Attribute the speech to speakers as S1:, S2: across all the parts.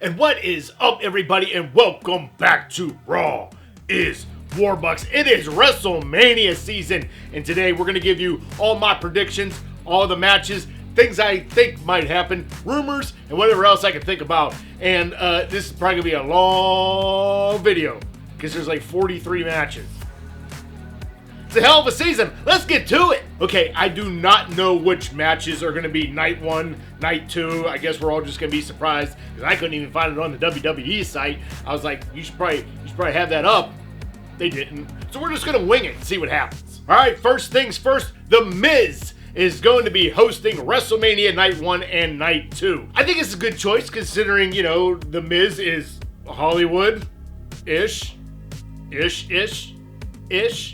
S1: And what is up, everybody, and welcome back to Raw is Warbucks. It is WrestleMania season, and today we're going to give you all my predictions, all the matches, things I think might happen, rumors, and whatever else I can think about. And this is probably going to be a long video, because there's like 43 matches. It's a hell of a season. Let's get to it. Okay, I do not know which matches are going to be night 1, night 2. I guess we're all just going to be surprised because I couldn't even find it on the WWE site. I was like, you should probably have that up. They didn't. So we're just going to wing it and see what happens. All right, first things first, The Miz is going to be hosting WrestleMania night 1 and night 2. I think it's a good choice considering, you know, The Miz is Hollywood-ish.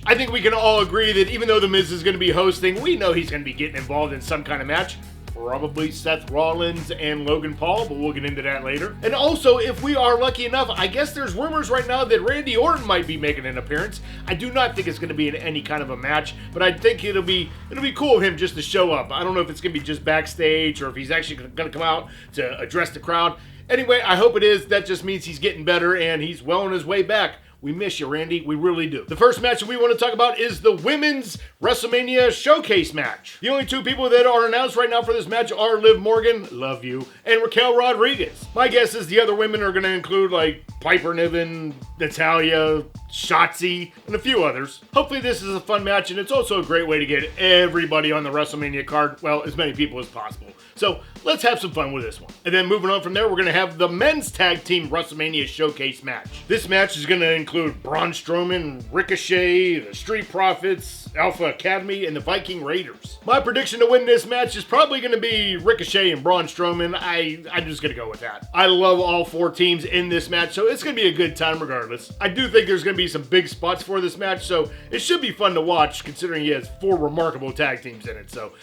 S1: I think we can all agree that even though The Miz is going to be hosting, we know he's going to be getting involved in some kind of match. Probably Seth Rollins and Logan Paul, but we'll get into that later. And also, if we are lucky enough, I guess there's rumors right now that Randy Orton might be making an appearance. I do not think it's going to be in any kind of a match, but I think it'll be cool of him just to show up. I don't know if it's going to be just backstage or if he's actually going to come out to address the crowd. Anyway, I hope it is. That just means he's getting better and he's well on his way back. We miss you, Randy. We really do. The first match that we want to talk about is the Women's WrestleMania Showcase match. The only two people that are announced right now for this match are Liv Morgan, love you, and Raquel Rodriguez. My guess is the other women are going to include like Piper Niven, Natalya, Shotzi, and a few others. Hopefully this is a fun match, and it's also a great way to get everybody on the WrestleMania card, well, as many people as possible. So let's have some fun with this one. And then moving on from there, we're going to have the Men's Tag Team WrestleMania Showcase match. This match is going to include Braun Strowman, Ricochet, the Street Profits, Alpha Academy, and the Viking Raiders. My prediction to win this match is probably going to be Ricochet and Braun Strowman. I'm just going to go with that. I love all four teams in this match, so it's going to be a good time regardless. I do think there's going to be some big spots for this match, so it should be fun to watch considering he has 4 remarkable tag teams in it. So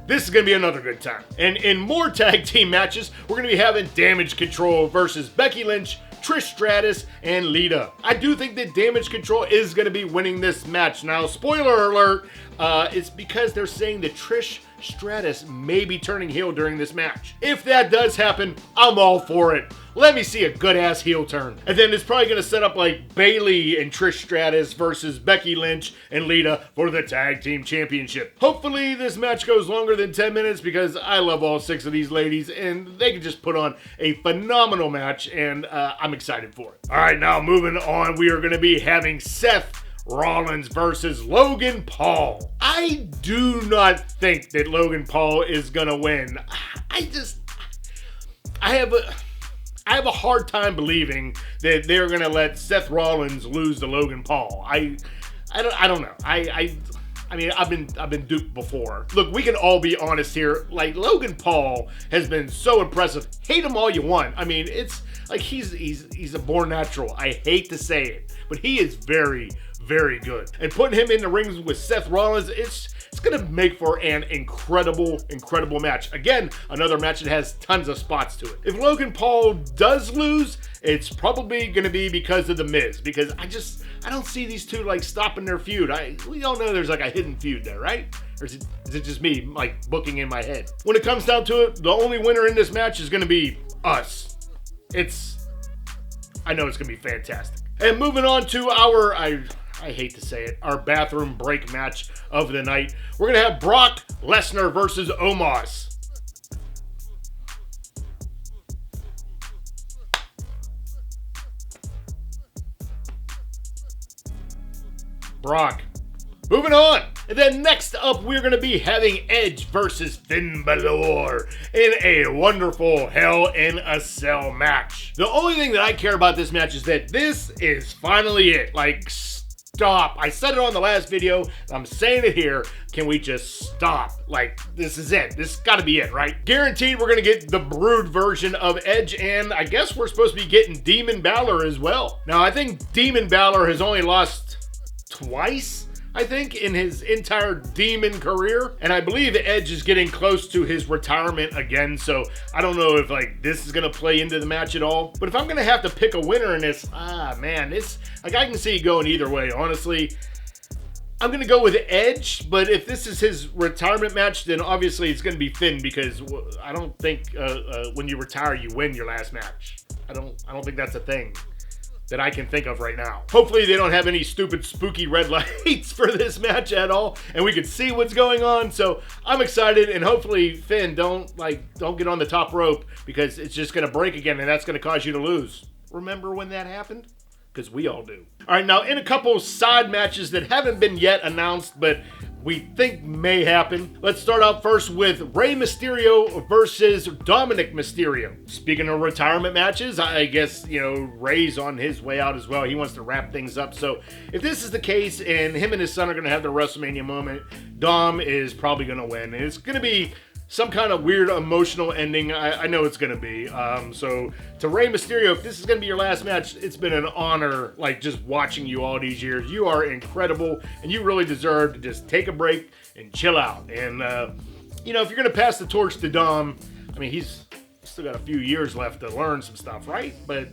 S1: this is going to be another good time. And in more tag team matches, we're going to be having Damage Control versus Becky Lynch, Trish Stratus, and Lita. I do think that Damage Control is going to be winning this match. Now, spoiler alert, it's because they're saying that Trish Stratus may be turning heel during this match. If that does happen, I'm all for it. Let me see a good-ass heel turn. And then it's probably going to set up like Bayley and Trish Stratus versus Becky Lynch and Lita for the Tag Team Championship. Hopefully this match goes longer than 10 minutes because I love all 6 of these ladies and they can just put on a phenomenal match and I'm excited for it. All right, now moving on, we are going to be having Seth Rollins versus Logan Paul. I do not think that Logan Paul is going to win. I have a hard time believing that they're going to let Seth Rollins lose to Logan Paul. I don't know. I mean, I've been duped before. Look, we can all be honest here. Like, Logan Paul has been so impressive. Hate him all you want. I mean, it's like he's a born natural. I hate to say it, but he is very, very good. And putting him in the rings with Seth Rollins, it's going to make for an incredible match. Again, another match that has tons of spots to it. If Logan Paul does lose, it's probably going to be because of The Miz, because I don't see these two like stopping their feud. We all know there's like a hidden feud there, right? Or is it just me like booking in my head? When it comes down to it, the only winner in this match is going to be us. I know it's going to be fantastic. And moving on to our, I hate to say it, our bathroom break match of the night. We're going to have Brock Lesnar versus Omos. Brock. Moving on. And then next up, we're going to be having Edge versus Finn Balor in a wonderful Hell in a Cell match. The only thing that I care about this match is that this is finally it. Like, stop. I said it on the last video. I'm saying it here. Can we just stop? Like, this is it. This has got to be it, right? Guaranteed we're going to get the Brood version of Edge, and I guess we're supposed to be getting Demon Balor as well. Now, I think Demon Balor has only lost twice, I think, in his entire Demon career. And I believe Edge is getting close to his retirement again, so I don't know if like this is going to play into the match at all. But if I'm going to have to pick a winner in this, man, it's like I can see it going either way, honestly. I'm going to go with Edge, but if this is his retirement match, then obviously it's going to be Finn, because I don't think when you retire, you win your last match. I don't I don't think that's a thing that I can think of right now. Hopefully they don't have any stupid spooky red lights for this match at all, and we can see what's going on. So I'm excited, and hopefully Finn don't get on the top rope, because it's just gonna break again, and that's gonna cause you to lose. Remember when that happened? Because we all do. All right, now in a couple side matches that haven't been yet announced, but we think may happen. Let's start out first with Rey Mysterio versus Dominic Mysterio. Speaking of retirement matches, I guess, Rey's on his way out as well. He wants to wrap things up. So if this is the case and him and his son are going to have their WrestleMania moment, Dom is probably going to win. And it's going to be some kind of weird emotional ending. I know it's going to be. So to Rey Mysterio, if this is going to be your last match, it's been an honor, just watching you all these years. You are incredible, and you really deserve to just take a break and chill out. And, if you're going to pass the torch to Dom, he's still got a few years left to learn some stuff, right? But,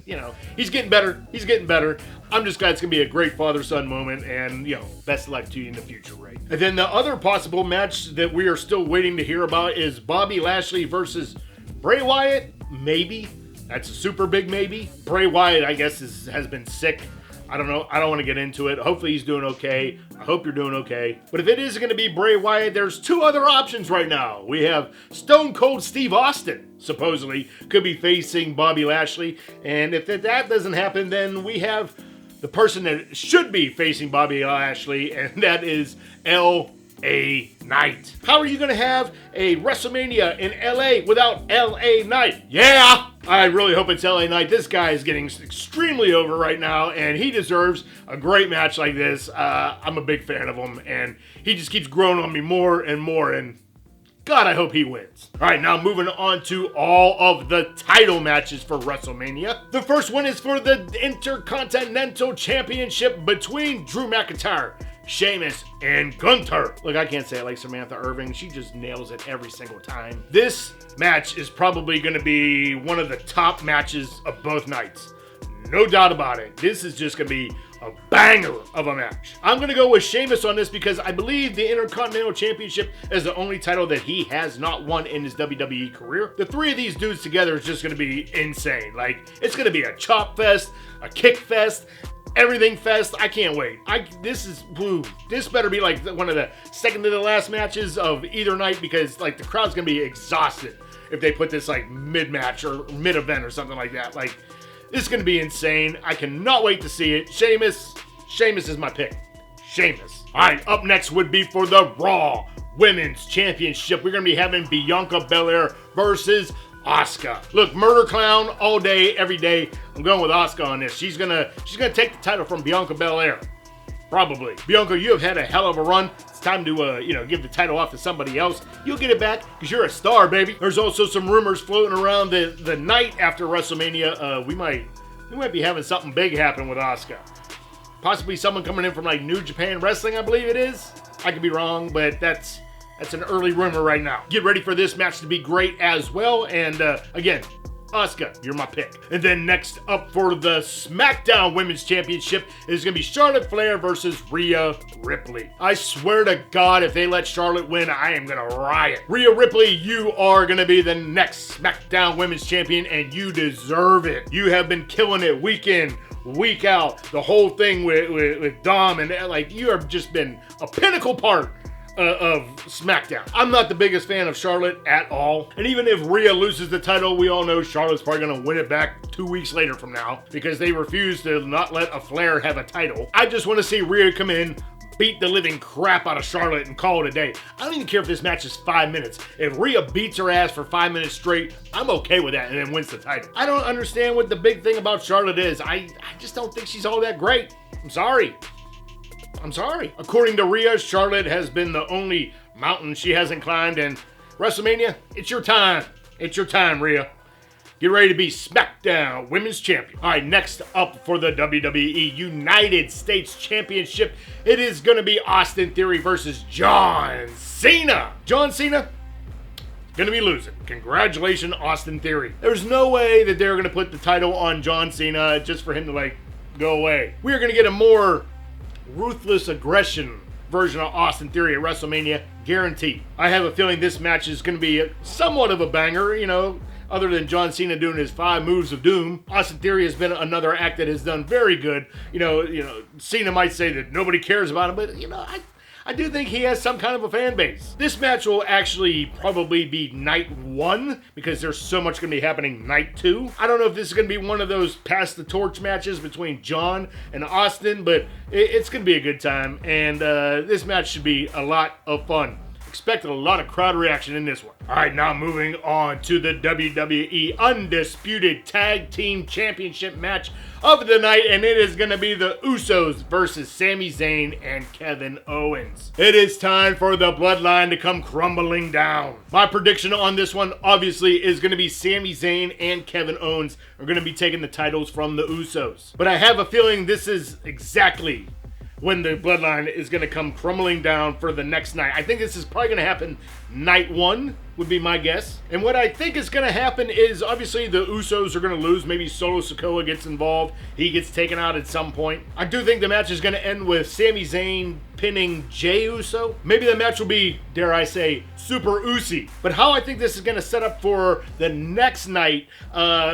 S1: he's getting better. He's getting better. I'm just glad it's going to be a great father-son moment, and, best of luck to you in the future, Ray. And then the other possible match that we are still waiting to hear about is Bobby Lashley versus Bray Wyatt. Maybe. That's a super big maybe. Bray Wyatt, I guess, has been sick. I don't know. I don't want to get into it. Hopefully he's doing okay. I hope you're doing okay. But if it is going to be Bray Wyatt, there's two other options right now. We have Stone Cold Steve Austin, supposedly, could be facing Bobby Lashley. And if that doesn't happen, then we have the person that should be facing Bobby Lashley, and that is L.A. Knight. How are you going to have a WrestleMania in L.A. without L.A. Knight? Yeah! I really hope it's LA Knight. This guy is getting extremely over right now, and he deserves a great match like this. I'm a big fan of him, and he just keeps growing on me more and more, and God, I hope he wins. All right, now moving on to all of the title matches for WrestleMania. The first one is for the Intercontinental Championship between Drew McIntyre, Sheamus, and Gunther. Look, I can't say it like Samantha Irving. She just nails it every single time. This match is probably going to be one of the top matches of both nights. No doubt about it. This is just going to be a banger of a match. I'm going to go with Sheamus on this because I believe the Intercontinental Championship is the only title that he has not won in his WWE career. The three of these dudes together is just going to be insane. It's going to be a chop fest, a kick fest, everything fest. I can't wait. This better be one of the second to the last matches of either night, because the crowd's gonna be exhausted if they put this mid-match or mid-event or something like that. This is gonna be insane. I cannot wait to see it. Sheamus is my pick. Sheamus. All right, up next would be for the Raw Women's Championship. We're gonna be having Bianca Belair versus Asuka. Look, murder clown all day, every day. I'm going with Asuka on this. She's gonna take the title from Bianca Belair. Probably. Bianca, you have had a hell of a run. It's time to give the title off to somebody else. You'll get it back because you're a star, baby. There's also some rumors floating around the night after WrestleMania. We might be having something big happen with Asuka. Possibly someone coming in from New Japan Wrestling, I believe it is. I could be wrong, but that's an early rumor right now. Get ready for this match to be great as well. And again, Asuka, you're my pick. And then next up for the SmackDown Women's Championship is going to be Charlotte Flair versus Rhea Ripley. I swear to God, if they let Charlotte win, I am going to riot. Rhea Ripley, you are going to be the next SmackDown Women's Champion, and you deserve it. You have been killing it week in, week out. The whole thing with Dom, and you have just been a pinnacle part of SmackDown. I'm not the biggest fan of Charlotte at all. And even if Rhea loses the title, we all know Charlotte's probably going to win it back 2 weeks later from now because they refuse to not let a Flair have a title. I just want to see Rhea come in, beat the living crap out of Charlotte, and call it a day. I don't even care if this match is 5 minutes. If Rhea beats her ass for 5 minutes straight, I'm okay with that, and then wins the title. I don't understand what the big thing about Charlotte is. I just don't think she's all that great. I'm sorry. According to Rhea, Charlotte has been the only mountain she hasn't climbed, and WrestleMania, it's your time. It's your time, Rhea. Get ready to be SmackDown Women's Champion. All right, next up for the WWE United States Championship, it is going to be Austin Theory versus John Cena. John Cena going to be losing. Congratulations, Austin Theory. There's no way that they're going to put the title on John Cena just for him to go away. We are going to get a more ruthless aggression version of Austin Theory at WrestleMania, guaranteed. I have a feeling this match is going to be somewhat of a banger. other than John Cena doing his 5 moves of doom. Austin Theory has been another act that has done very good. Cena might say that nobody cares about him, but I do think he has some kind of a fan base. This match will actually probably be night 1 because there's so much going to be happening night 2. I don't know if this is going to be one of those pass the torch matches between John and Austin, but it's going to be a good time, and this match should be a lot of fun. Expected a lot of crowd reaction in this one. All right, now moving on to the WWE Undisputed Tag Team Championship match of the night, and it is going to be the Usos versus Sami Zayn and Kevin Owens. It is time for the Bloodline to come crumbling down. My prediction on this one, obviously, is going to be Sami Zayn and Kevin Owens are going to be taking the titles from the Usos. But I have a feeling this is exactly when the Bloodline is going to come crumbling down for the next night. I think this is probably going to happen night 1, would be my guess. And what I think is going to happen is, obviously, the Usos are going to lose. Maybe Solo Sikoa gets involved. He gets taken out at some point. I do think the match is going to end with Sami Zayn pinning Jey Uso. Maybe the match will be, dare I say, super Usi. But how I think this is going to set up for the next night,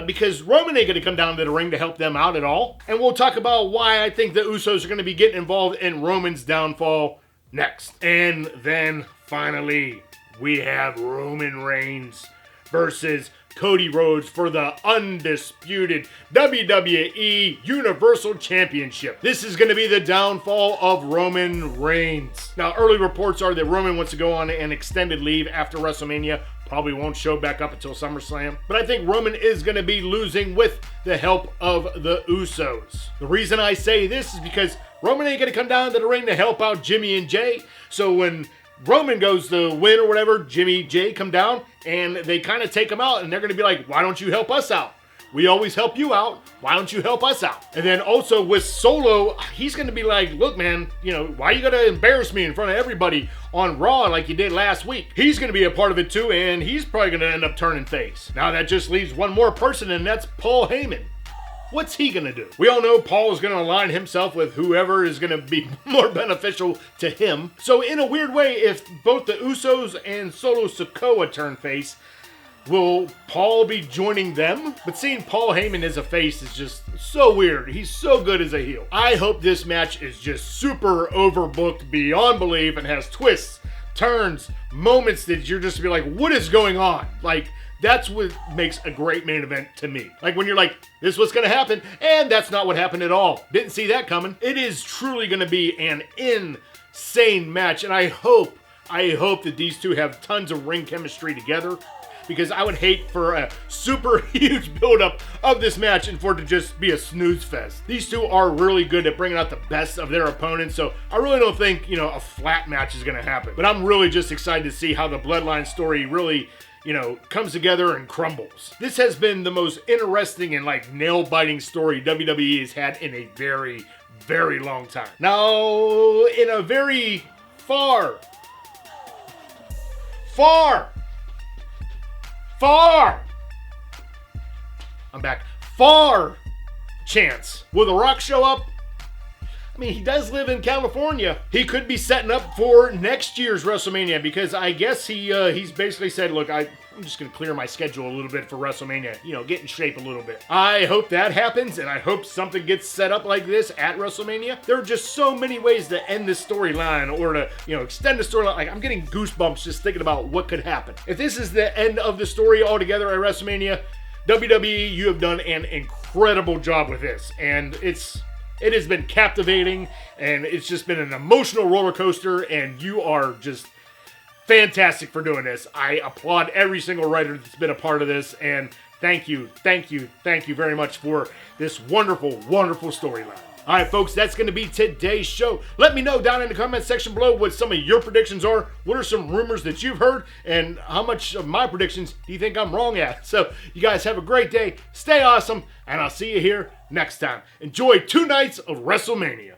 S1: because Roman ain't going to come down to the ring to help them out at all. And we'll talk about why I think the Usos are going to be getting involved in Roman's downfall next. And then, finally, we have Roman Reigns versus Cody Rhodes for the undisputed WWE Universal Championship. This is going to be the downfall of Roman Reigns. Now, early reports are that Roman wants to go on an extended leave after WrestleMania. Probably won't show back up until SummerSlam. But I think Roman is going to be losing with the help of the Usos. The reason I say this is because Roman ain't going to come down to the ring to help out Jimmy and Jay. So when Roman goes to win or whatever, Jimmy, Jay come down and they kind of take him out, and they're going to be like, why don't you help us out? We always help you out. Why don't you help us out? And then also with Solo, he's going to be like, look, man, why you got to embarrass me in front of everybody on Raw like you did last week? He's going to be a part of it too, and he's probably going to end up turning face. Now that just leaves one more person, and that's Paul Heyman. What's he going to do? We all know Paul is going to align himself with whoever is going to be more beneficial to him. So in a weird way, if both the Usos and Solo Sikoa turn face, will Paul be joining them? But seeing Paul Heyman as a face is just so weird. He's so good as a heel. I hope this match is just super overbooked beyond belief and has twists, turns, moments that you're just be like, what is going on? Like, that's what makes a great main event to me. Like when you're like, this is what's going to happen, and that's not what happened at all. Didn't see that coming. It is truly going to be an insane match, and I hope that these two have tons of ring chemistry together, because I would hate for a super huge buildup of this match and for it to just be a snooze fest. These two are really good at bringing out the best of their opponents, so I really don't think, a flat match is going to happen. But I'm really just excited to see how the Bloodline story really comes together and crumbles. This has been the most interesting and nail-biting story WWE has had in a very, very long time. Now, in a very far chance, will The Rock show up? I mean, he does live in California. He could be setting up for next year's WrestleMania, because I guess he's basically said, look, I'm just going to clear my schedule a little bit for WrestleMania, get in shape a little bit. I hope that happens, and I hope something gets set up like this at WrestleMania. There are just so many ways to end this storyline or to, extend the storyline. Like, I'm getting goosebumps just thinking about what could happen. If this is the end of the story altogether at WrestleMania, WWE, you have done an incredible job with this, and it has been captivating, and it's just been an emotional roller coaster, and you are just fantastic for doing this. I applaud every single writer that's been a part of this, and thank you very much for this wonderful, wonderful storyline. All right, folks, that's going to be today's show. Let me know down in the comment section below what some of your predictions are. What are some rumors that you've heard? And how much of my predictions do you think I'm wrong at? So you guys have a great day. Stay awesome. And I'll see you here next time. Enjoy 2 nights of WrestleMania.